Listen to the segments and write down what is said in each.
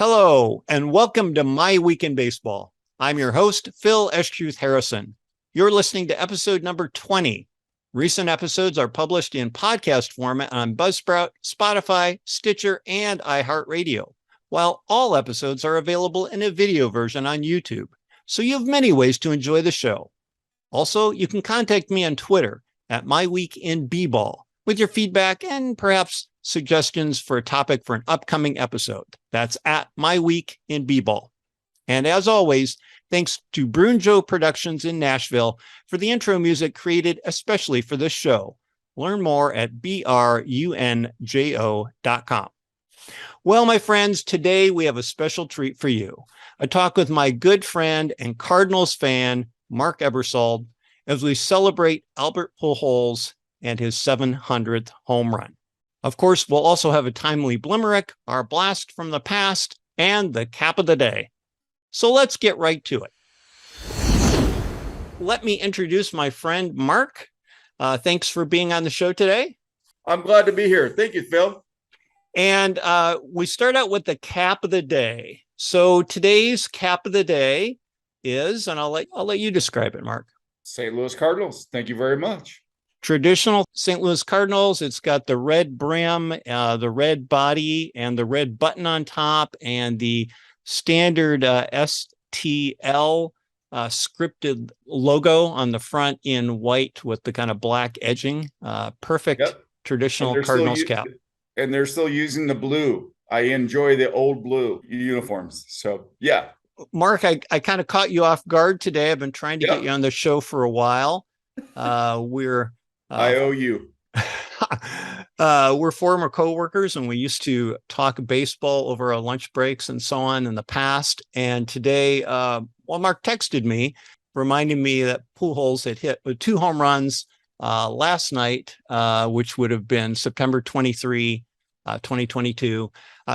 Hello, and welcome to My Week in Baseball. I'm your host, Phil Estruth Harrison. You're listening to episode number 20. Recent episodes are published in podcast format on Buzzsprout, Spotify, Stitcher, and iHeartRadio, while all episodes are available in a video version on YouTube. So you have many ways to enjoy the show. Also, you can contact me on Twitter at MyWeekInBball with your feedback and perhaps suggestions for a topic for an upcoming episode. That's at MyWeekInBball. And as always, thanks to Brunjo Productions in Nashville for the intro music created especially for this show. Learn more at brunjo.com. Well, my friends, today we have a special treat for you. A talk with my good friend and Cardinals fan, Mark Ebersold, as we celebrate Albert Pujols and his 700th home run. Of course, we'll also have a timely Blimerick, our blast from the past, and the cap of the day. So let's get right to it. Let me introduce my friend, Mark. Thanks for being on the show today. I'm glad to be here. Thank you, Phil. And we start out with the cap of the day. So today's cap of the day is, and I'll let you describe it, Mark. St. Louis Cardinals. Thank you very much. Traditional St. Louis Cardinals. It's got the red brim, the red body, and the red button on top, and the standard STL scripted logo on the front in white with the kind of black edging. Perfect traditional Cardinals cap. And they're still using the blue. I enjoy the old blue uniforms. So, yeah. Mark, I kind of caught you off guard today. I've been trying to get you on the show for a while. I owe you. We're former coworkers, and we used to talk baseball over our lunch breaks and so on in the past. And today, Mark texted me, reminding me that Pujols had hit 2 home runs last night, which would have been September 23, 2022.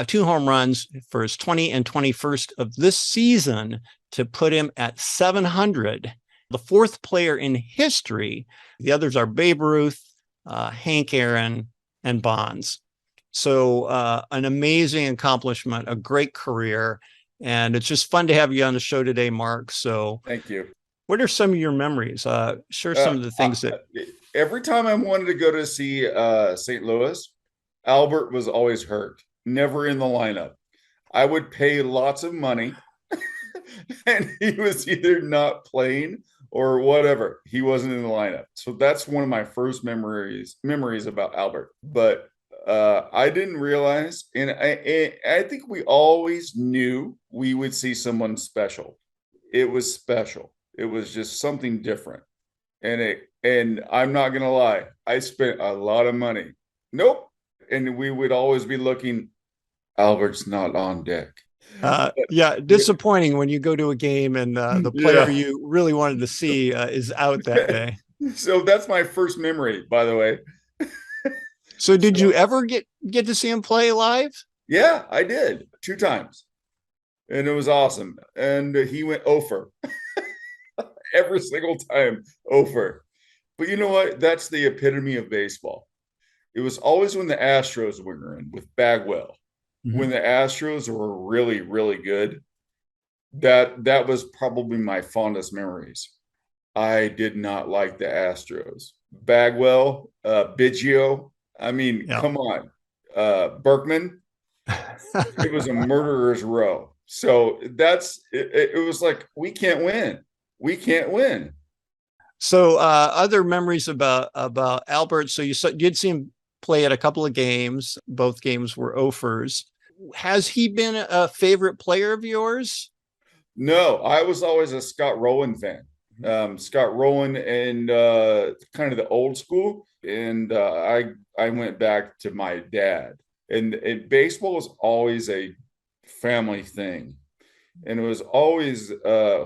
2 home runs for his 20 and 21st of this season to put him at 700. The 4th player in history. The others are Babe Ruth, Hank Aaron, and Bonds. So an amazing accomplishment, a great career. And it's just fun to have you on the show today, Mark. So thank you. What are some of your memories? Share some of the things that... Every time I wanted to go to see St. Louis, Albert was always hurt, never in the lineup. I would pay lots of money, and he was either not playing or whatever. He wasn't in the lineup. So that's one of my first memories about Albert. But I didn't realize, and I think we always knew we would see someone special. It was special. It was just something different. And I'm not going to lie, I spent a lot of money. Nope. And we would always be looking, Albert's not on deck. Disappointing when you go to a game and the player you really wanted to see is out that day. So that's my first memory, by the way. So did you ever get to see him play live? Yeah, I did 2 times. And it was awesome. And he went over every single time over. But you know what? That's the epitome of baseball. It was always when the Astros were in with Bagwell. Mm-hmm. When the Astros were really, really good, that was probably my fondest memories. I did not like the Astros. Bagwell, Biggio, come on. Berkman, it was a murderer's row. So it was like, we can't win. We can't win. So other memories about Albert. So you did see him play at a couple of games. Both games were offers. Has he been a favorite player of yours? No, I was always a Scott Rolen fan. Scott Rolen and kind of the old school. And I went back to my dad. And baseball was always a family thing. And it was always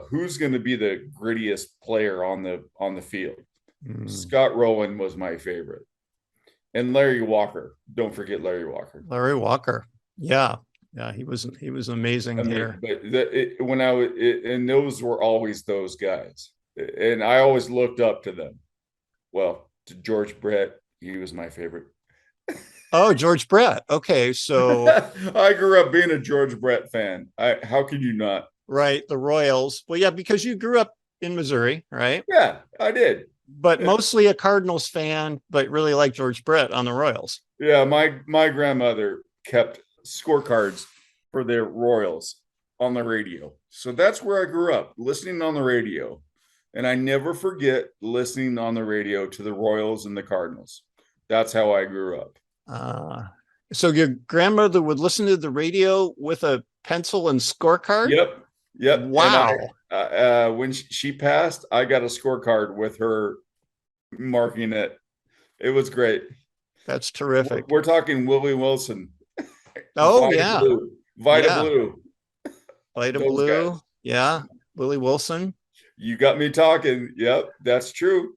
who's going to be the grittiest player on the field. Scott Rolen was my favorite. And Larry Walker. Don't forget Larry Walker. Larry Walker. Yeah, he was amazing here. But and those were always those guys, and I always looked up to them. Well, to George Brett, he was my favorite. Oh, George Brett. Okay, so I grew up being a George Brett fan. How could you not? right, the Royals. Well, yeah, because you grew up in Missouri, right? Yeah, I did. But mostly a Cardinals fan, but really like George Brett on the Royals. Yeah, my grandmother kept scorecards for the Royals on the radio. So that's where I grew up, listening on the radio. And I never forget listening on the radio to the Royals and the Cardinals. That's how I grew up. Uh, so your grandmother would listen to the radio with a pencil and scorecard? Yep. Yep. Wow. And when she passed, I got a scorecard with her marking it. It was great. That's terrific. We're talking Willie Wilson. Oh, Vita yeah. Blue. Vita Yeah. Blue. Vita Those Blue. guys. Yeah. Willie Wilson. You got me talking. Yep, that's true.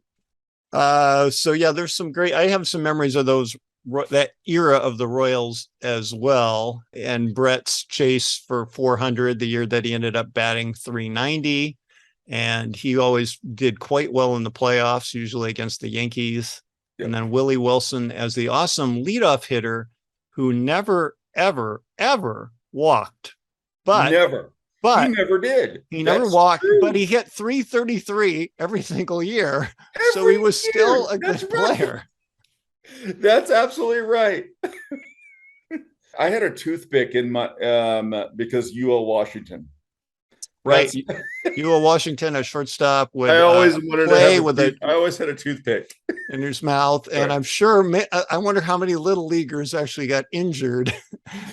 So yeah, there's some great, I have some memories of that era of the Royals as well. And Brett's chase for 400, the year that he ended up batting 390. And he always did quite well in the playoffs, usually against the Yankees. Yep. And then Willie Wilson as the awesome leadoff hitter who never, ever, ever walked. But he never did. He never walked, but he hit 333 every single year. So he was still a good player. That's absolutely right. I had a toothpick in my because UL Washington. Right. UL Washington, a shortstop would I always wanted play to with I always had a toothpick in his mouth. And Right. I'm sure, I wonder how many little leaguers actually got injured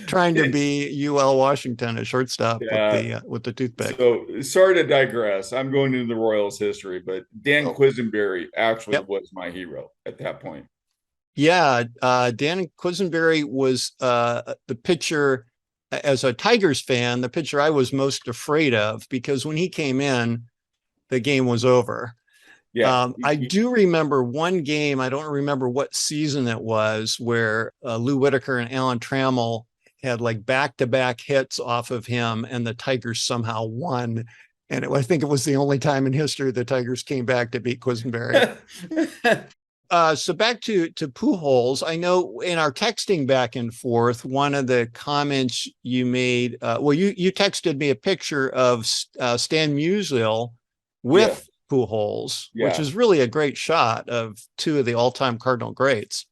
trying to be UL Washington, a shortstop with the toothpick. So sorry to digress. I'm going into the Royals history, but Dan Quisenberry actually was my hero at that point. Yeah. Dan Quisenberry was the pitcher. As a Tigers fan, the pitcher I was most afraid of, because when he came in, the game was over. Yeah, I do remember one game. I don't remember what season it was, where Lou Whitaker and Alan Trammell had like back-to-back hits off of him, and the Tigers somehow won. And I think it was the only time in history the Tigers came back to beat Quisenberry. So back to Pujols. I know in our texting back and forth, one of the comments you made, you texted me a picture of Stan Musial with Pujols, which is really a great shot of two of the all-time Cardinal greats.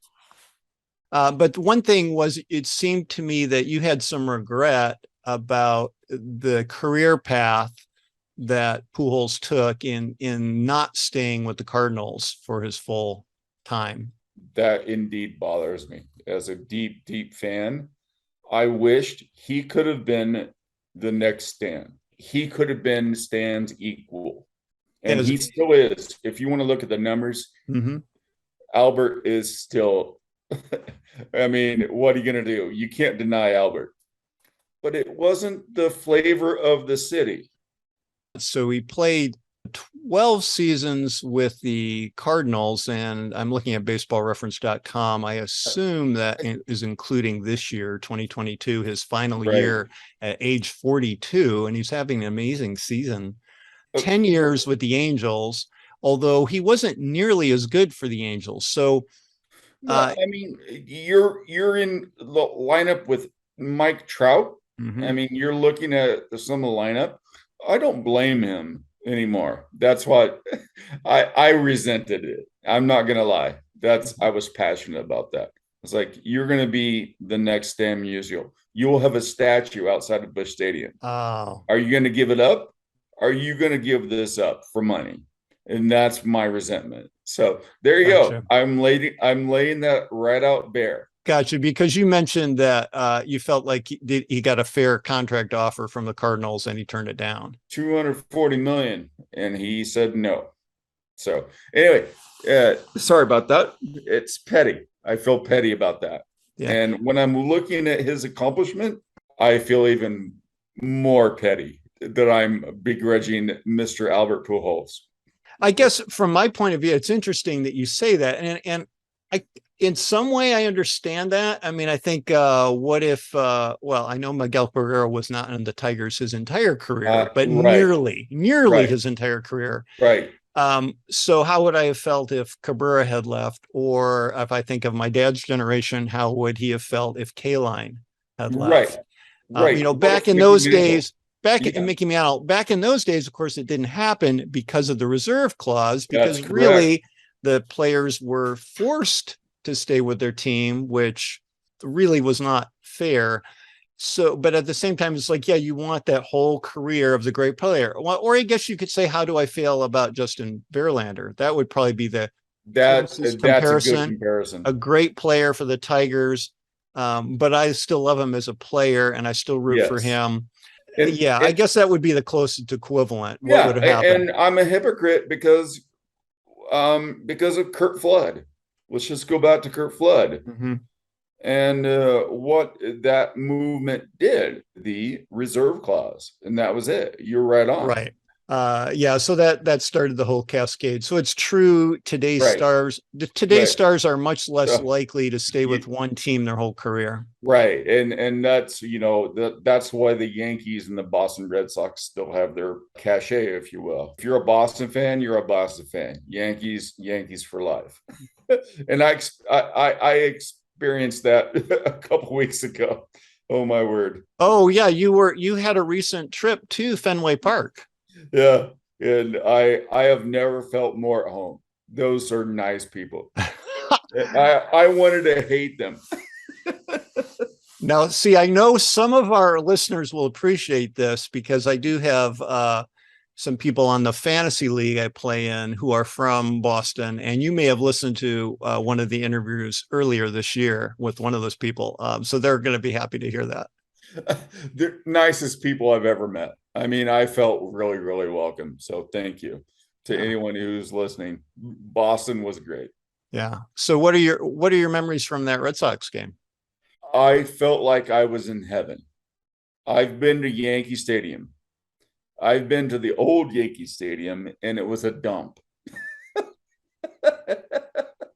But one thing was, it seemed to me that you had some regret about the career path that Pujols took in not staying with the Cardinals for his full time. That indeed bothers me. As a deep fan, I wished he could have been the next Stan. He could have been Stan's equal. And he still is. If you want to look at the numbers, Albert is still, I mean, what are you going to do? You can't deny Albert. But it wasn't the flavor of the city. So he played 12 seasons with the Cardinals, and I'm looking at baseballreference.com. I assume that is including this year, 2022, his final year at age 42, and he's having an amazing season. 10 years with the Angels, although he wasn't nearly as good for the Angels. So, I mean, you're in the lineup with Mike Trout. I mean, you're looking at some of the lineup. I don't blame him anymore. That's what I resented it. I'm not gonna lie. I was passionate about that. It's like, you're gonna be the next Stan Musial. You will have a statue outside of Busch Stadium. Oh. Are you gonna give it up? Are you gonna give this up for money? And that's my resentment. So there you go. I'm laying that right out bare. Gotcha. Because you mentioned that you felt like he got a fair contract offer from the Cardinals and he turned it down. $240 million, and he said no. So anyway, sorry about that. It's petty. I feel petty about that. Yeah. And when I'm looking at his accomplishment, I feel even more petty that I'm begrudging Mr. Albert Pujols. I guess from my point of view, it's interesting that you say that, and in some way, I understand that. I mean, I think, what if, I know Miguel Cabrera was not in the Tigers his entire career, but nearly his entire career. Right. So how would I have felt if Cabrera had left? Or if I think of my dad's generation, how would he have felt if Kaline had left? Right. What Back if in Mickey those Mantle? days, Yeah, Mickey Mantle, back in those days, of course, it didn't happen because of the reserve clause, that's because correct. really the players were forced to stay with their team, which really was not fair. So, but at the same time, it's like, yeah, you want that whole career of the great player. Well, or I guess you could say, how do I feel about Justin Verlander? That would probably be the closest That's a good comparison. comparison. A great player for the Tigers, but I still love him as a player, and I still root for Yes. him. And Yeah, I guess that would be the closest equivalent. What yeah, would have happened? and I'm a hypocrite because of Kurt Flood. Let's just go back to Kurt Flood Mhm. and what that movement did, the reserve clause, and that was it. You're right on. Right. Yeah, so that started the whole cascade. So it's true, Right, today's right. stars are much less So, likely to stay with y- one team their whole career. right, and that's that's why the Yankees and the Boston Red Sox still have their cachet, if you will. If you're a Boston fan, you're a Boston fan. Yankees for life. And I experienced that a couple weeks ago. Oh my word. Oh yeah, you had a recent trip to Fenway Park. Yeah. And I have never felt more at home. Those are nice people. I wanted to hate them. Now, see, I know some of our listeners will appreciate this because I do have some people on the fantasy league I play in who are from Boston, and you may have listened to one of the interviews earlier this year with one of those people. So they're going to be happy to hear that. The nicest people I've ever met. I mean, I felt really, really welcome. So thank you to Yeah, anyone who's listening. Boston was great. yeah. So what are your memories from that Red Sox game? I felt like I was in heaven. I've been to Yankee Stadium. I've been to the old Yankee Stadium, and it was a dump.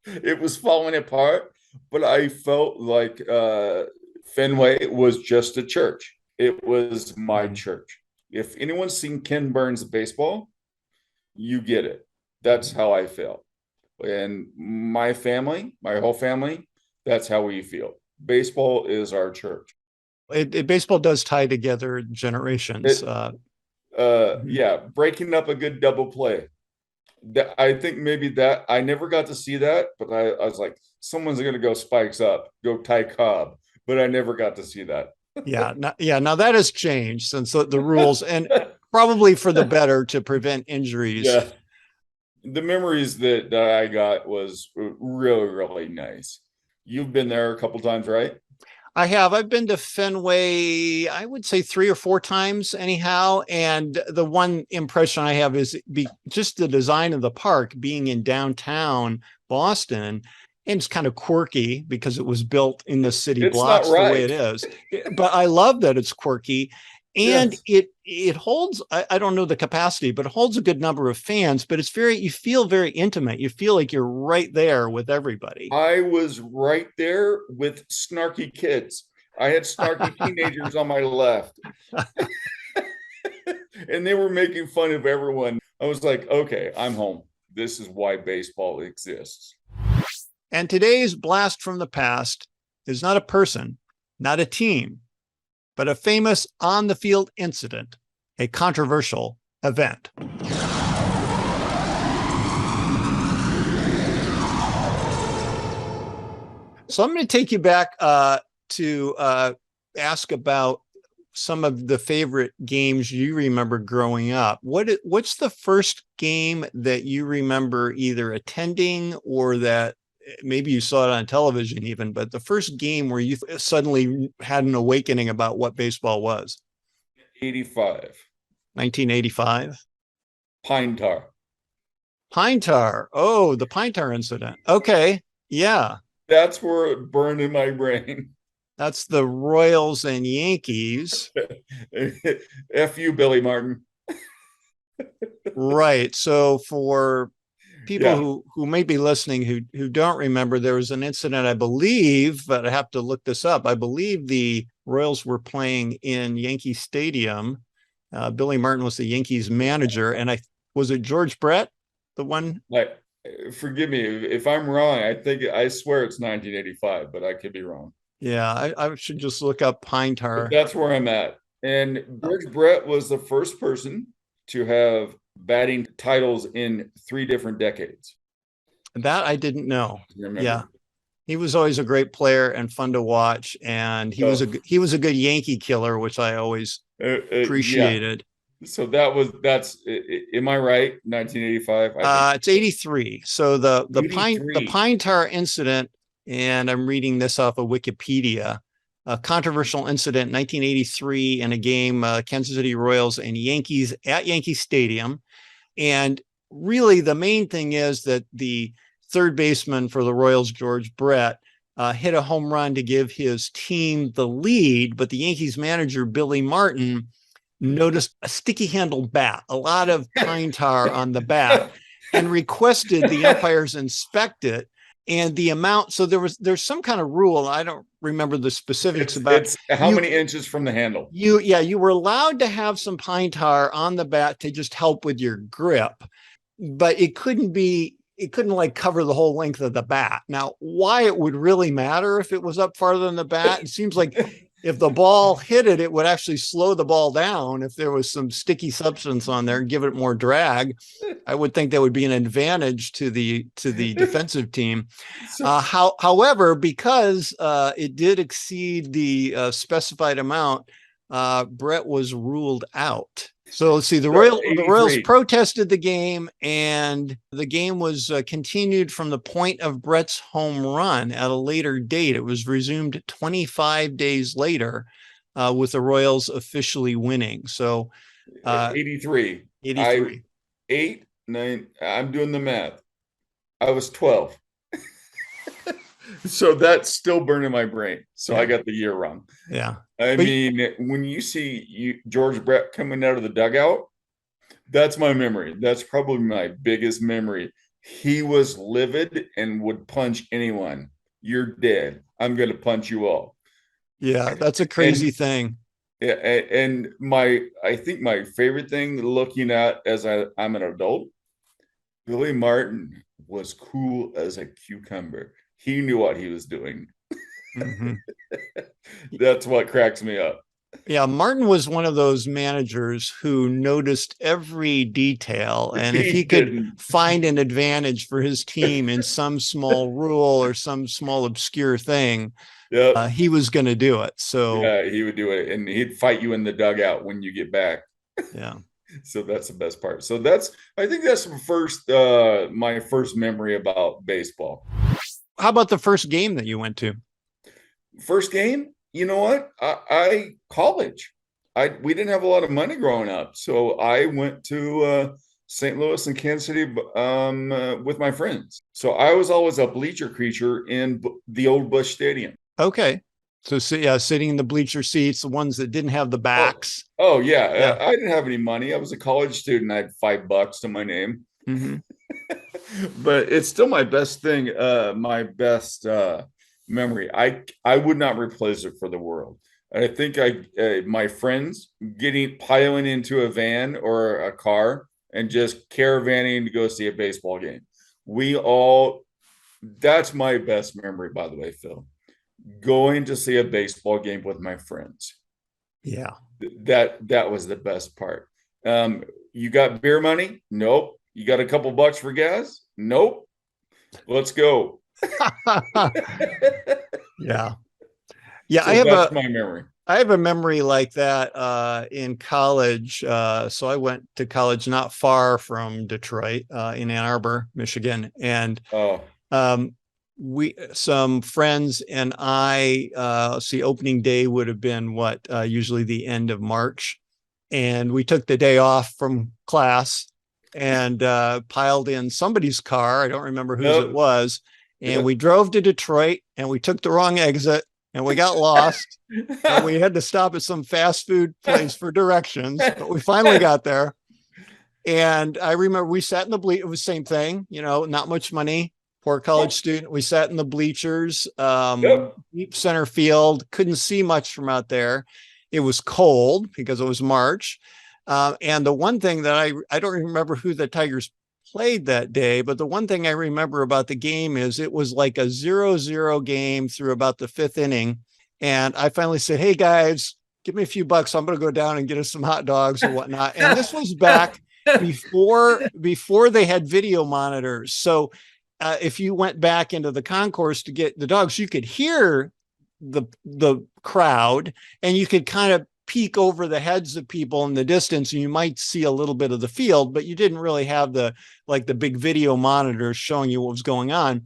It was falling apart, but I felt like Fenway was just a church. It was my Mhm. church. If anyone's seen Ken Burns baseball, you get it. That's how I feel. And my whole family, that's how we feel. Baseball is our church. Baseball does tie together generations. It, Mhm. yeah, breaking up a good double play. That I think maybe that I never got to see that, but I was like, someone's gonna go spikes up, go Ty Cobb, but I never got to see that. Yeah. Now that has changed since the rules, and probably for the better to prevent injuries. Yeah, the memories that I got was really, really nice. You've been there a couple times, right? I have. I've been to Fenway, I would say 3 or 4 times anyhow. And the one impression I have is just the design of the park being in downtown Boston. And it's kind of quirky because it was built in the city It's not blocks the way it right. is. But I love that it's quirky. And Yes, it holds, I don't know the capacity, but it holds a good number of fans. But you feel very intimate. You feel like you're right there with everybody. I was right there with snarky kids. I had snarky teenagers on my left, and they were making fun of everyone. I was like, okay, I'm home. This is why baseball exists. And today's blast from the past is not a person, not a team, but a famous on the field incident, a controversial event. So I'm going to take you back to ask about some of the favorite games you remember growing up. What's the first game that you remember either attending or that maybe you saw it on television even, but the first game where you suddenly had an awakening about what baseball was? 85, 1985. Pine Tar. Pine Tar. Oh, the Pine Tar incident. Okay. Yeah. That's where it burned in my brain. That's the Royals and Yankees. F you, Billy Martin. Right. So for people Yeah, who may be listening who don't remember, there was an incident, I believe, but I have to look this up. I believe the Royals were playing in Yankee Stadium. Billy Martin was the Yankees manager, and was it George Brett? The one? Like, forgive me if I'm wrong. I swear it's 1985, but I could be wrong. Yeah, I should just look up pine But tar. that's where I'm at. And George Brett was the first person to have batting titles in 3 different decades. That I didn't know. Yeah. Remember? He was always a great player and fun to watch. And So, he was a good Yankee killer, which I always yeah. appreciated. So am I right? 1985. I think It's 83. So the 83. pine tar incident, and I'm reading this off of Wikipedia, a controversial incident in 1983 in a game, Kansas City Royals and Yankees at Yankee Stadium. And really the main thing is that the third baseman for the Royals, George Brett, hit a home run to give his team the lead, but the Yankees manager, Billy Martin, noticed a sticky handled bat, a lot of pine tar on the bat, and requested the umpires inspect it. And the amount, so there's some kind of rule. I don't remember the specifics about it's how many inches from the handle. You were allowed to have some pine tar on the bat to just help with your grip, but it couldn't like cover the whole length of the bat. Now, why it would really matter if it was up farther than the bat? It seems like if the ball hit it, it would actually slow the ball down if there was some sticky substance on there and give it more drag. I would think that would be an advantage to the defensive team. However, because it did exceed the specified amount, Brett was ruled out. So let's see, the Royals protested the game, and the game was continued from the point of Brett's home run at a later date. It was resumed 25 days later, with the Royals officially winning. So 83. 83. 8, 9, I'm doing the math. I was 12. So that's still burning my brain. So I got the year wrong. Yeah. I mean, when you see George Brett coming out of the dugout, that's my memory. That's probably my biggest memory. He was livid and would punch anyone. You're dead. I'm going to punch you all. Yeah, that's a crazy thing. Yeah, and I think my favorite thing looking at as I'm an adult, Billy Martin was cool as a cucumber. He knew what he was doing. Mm-hmm. That's what cracks me up. Yeah, Martin was one of those managers who noticed every detail. And if he could find an advantage for his team in some small rule or some small obscure thing, he was going to do it. So yeah, he would do it. And he'd fight you in the dugout when you get back. Yeah. So that's the best part. So I think that's my first memory about baseball. How about the first game that you went to? First game? You know what? College. We didn't have a lot of money growing up, so I went to St. Louis and Kansas City with my friends. So I was always a bleacher creature in the old Busch Stadium. Okay. So sitting in the bleacher seats, the ones that didn't have the backs. Oh yeah. I didn't have any money. I was a college student. I had $5 to my name. Mm-hmm. But it's still my best thing, my best memory. I would not replace it for the world. I think my friends piling into a van or a car and just caravanning to go see a baseball game. That's my best memory, by the way, Phil. Going to see a baseball game with my friends. Yeah. That was the best part. You got beer money? Nope. You got a couple bucks for gas? Nope. Let's go. Yeah. So that's my memory. I have a memory like that in college. So I went to college not far from Detroit, in Ann Arbor, Michigan. And some friends and I, opening day would have been usually the end of March. And we took the day off from class and piled in somebody's car. I don't remember whose it was. And we drove to Detroit and we took the wrong exit and we got lost. And we had to stop at some fast food place for directions, but we finally got there. And I remember we sat in the bleachers. It was the same thing, not much money, poor college student. We sat in the bleachers, deep center field, couldn't see much from out there. It was cold because it was March. And the one thing that I don't remember who the Tigers played that day, but the one thing I remember about the game is it was like a 0-0 game through about the fifth inning. And I finally said, "Hey guys, give me a few bucks. I'm going to go down and get us some hot dogs or whatnot." And this was back before they had video monitors. So if you went back into the concourse to get the dogs, you could hear the crowd, and you could kind of peek over the heads of people in the distance, and you might see a little bit of the field, but you didn't really have the big video monitors showing you what was going on.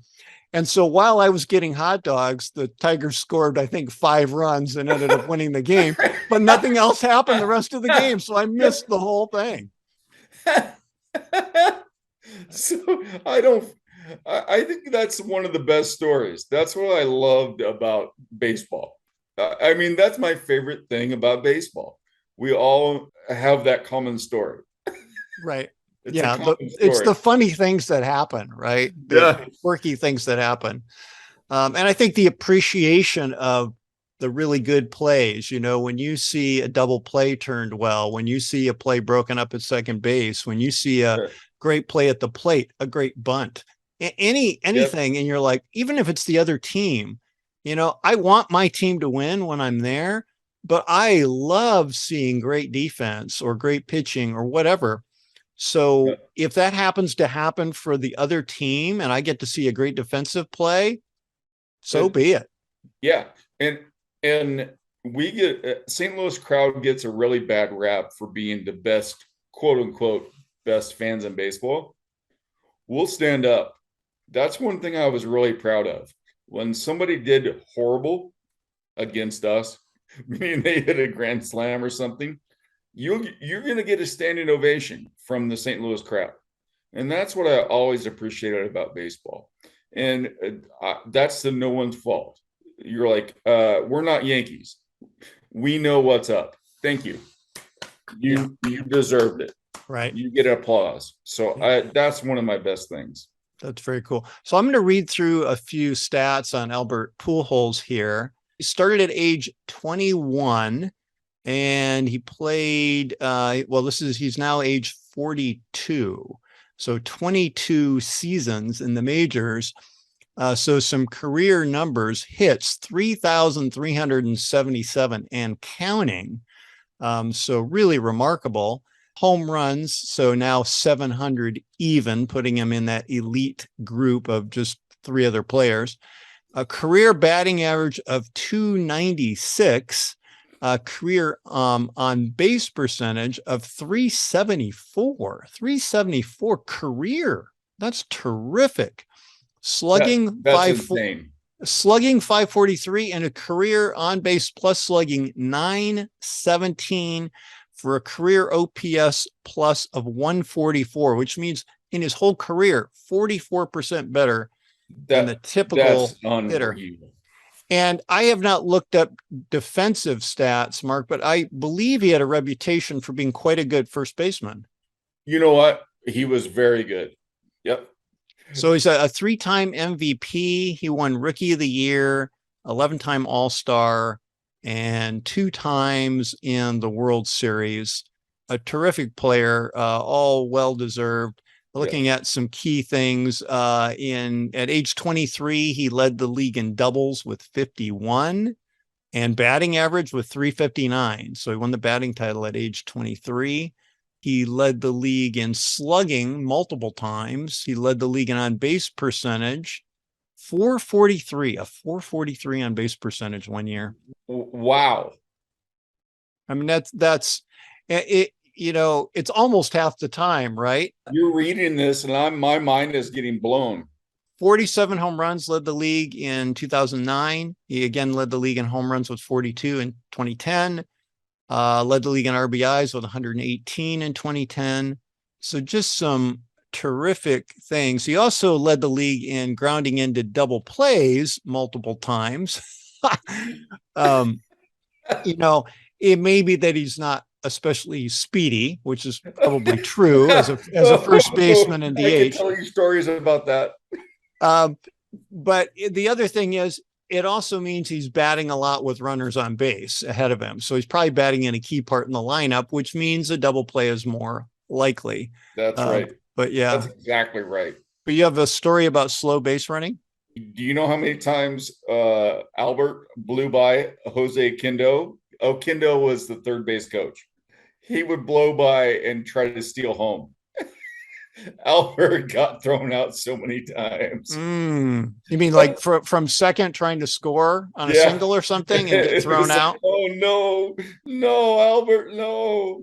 And so while I was getting hot dogs, the Tigers scored, I think, 5 runs and ended up winning the game, but nothing else happened the rest of the game. So I missed the whole thing. So I think that's one of the best stories. That's what I loved about baseball. I mean, that's my favorite thing about baseball. We all have that common story. Right. It's the funny things that happen, right? The quirky things that happen. And I think the appreciation of the really good plays, when you see a double play turned well, when you see a play broken up at second base, when you see a great play at the plate, a great bunt, anything. And you're like, even if it's the other team, I want my team to win when I'm there, but I love seeing great defense or great pitching or whatever. So if that happens to happen for the other team and I get to see a great defensive play, so be it. Yeah. And we get St. Louis crowd gets a really bad rap for being the best, quote unquote, best fans in baseball. We'll stand up. That's one thing I was really proud of. When somebody did horrible against us, meaning they hit a grand slam or something, you're going to get a standing ovation from the St. Louis crowd. And that's what I always appreciated about baseball. And that's no one's fault. You're like, we're not Yankees. We know what's up. Thank you. You deserved it. Right. You get applause. So that's one of my best things. That's very cool. So I'm going to read through a few stats on Albert Pujols here. He started at age 21. And he played, he's now age 42. So 22 seasons in the majors. So some career numbers: hits 3,377 and counting. So really remarkable. Home runs, so now 700 even, putting him in that elite group of just 3 other players. A career batting average of 296. Career on base percentage of 374 career. That's terrific. Slugging slugging 543 and a career on base plus slugging 917 for a career OPS plus of 144, which means in his whole career 44% better than the typical hitter. And I have not looked up defensive stats, Mark, but I believe he had a reputation for being quite a good first baseman. You know what? He was very good. Yep. So he's a 3-time MVP. He won Rookie of the Year, 11-time All-Star, and 2 times in the World Series. A terrific player, all well-deserved. Looking at some key things, at age 23, he led the league in doubles with 51 and batting average with 359. So he won the batting title at age 23. He led the league in slugging multiple times. He led the league in on base percentage, 443, a 443 on base percentage one year. Wow. I mean, that's it. It's almost half the time, right? You're reading this and my mind is getting blown. 47 home runs, led the league in 2009. He again led the league in home runs with 42 in 2010. Led the league in RBIs with 118 in 2010. So just some terrific things. He also led the league in grounding into double plays multiple times. It may be that he's not especially speedy, which is probably true as a first baseman in DH. I can tell you stories about that. But the other thing is, it also means he's batting a lot with runners on base ahead of him. So he's probably batting in a key part in the lineup, which means a double play is more likely. That's right. But yeah. That's exactly right. But you have a story about slow base running? Do you know how many times Albert blew by Jose Kindo? Oh, Kindo was the third base coach. He would blow by and try to steal home. Albert got thrown out so many times. You mean like from second trying to score on a single or something and get thrown out? Oh, no, Albert, no.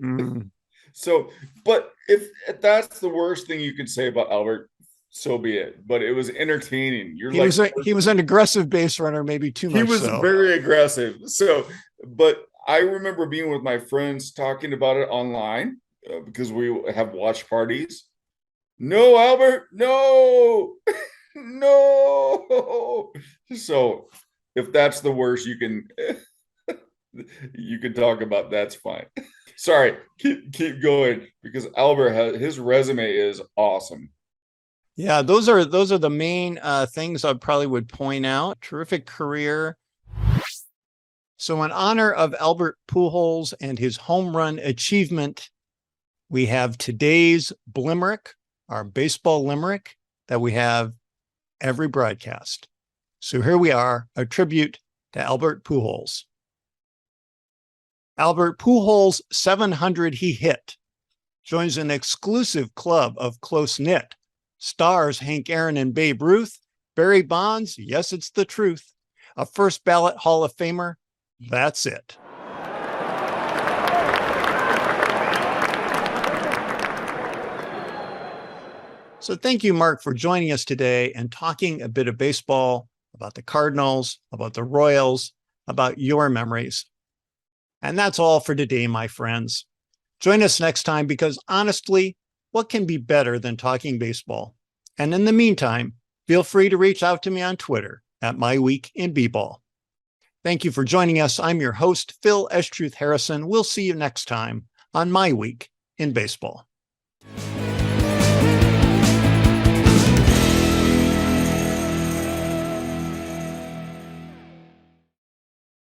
So, but if that's the worst thing you could say about Albert, so be it. But it was entertaining. He was an aggressive base runner, maybe too much. He was very aggressive. So, but I remember being with my friends talking about it online because we have watch parties. No, Albert, no, no. So, if that's the worst, you can talk about. That's fine. Sorry, keep going because Albert his resume is awesome. Yeah, those are the main things I probably would point out. Terrific career. So in honor of Albert Pujols and his home run achievement, we have today's Blimerick, our baseball limerick that we have every broadcast. So here we are, a tribute to Albert Pujols. Albert Pujols, 700 he hit, joins an exclusive club of close-knit. Stars Hank Aaron and Babe Ruth, Barry Bonds, yes, it's the truth. A first ballot Hall of Famer, that's it. So thank you, Mark, for joining us today and talking a bit of baseball, about the Cardinals, about the Royals, about your memories. And that's all for today, my friends. Join us next time because honestly, what can be better than talking baseball? And in the meantime, feel free to reach out to me on Twitter at MyWeekInBball. Thank you for joining us. I'm your host, Phil Estruth Harrison. We'll see you next time on My Week in Baseball.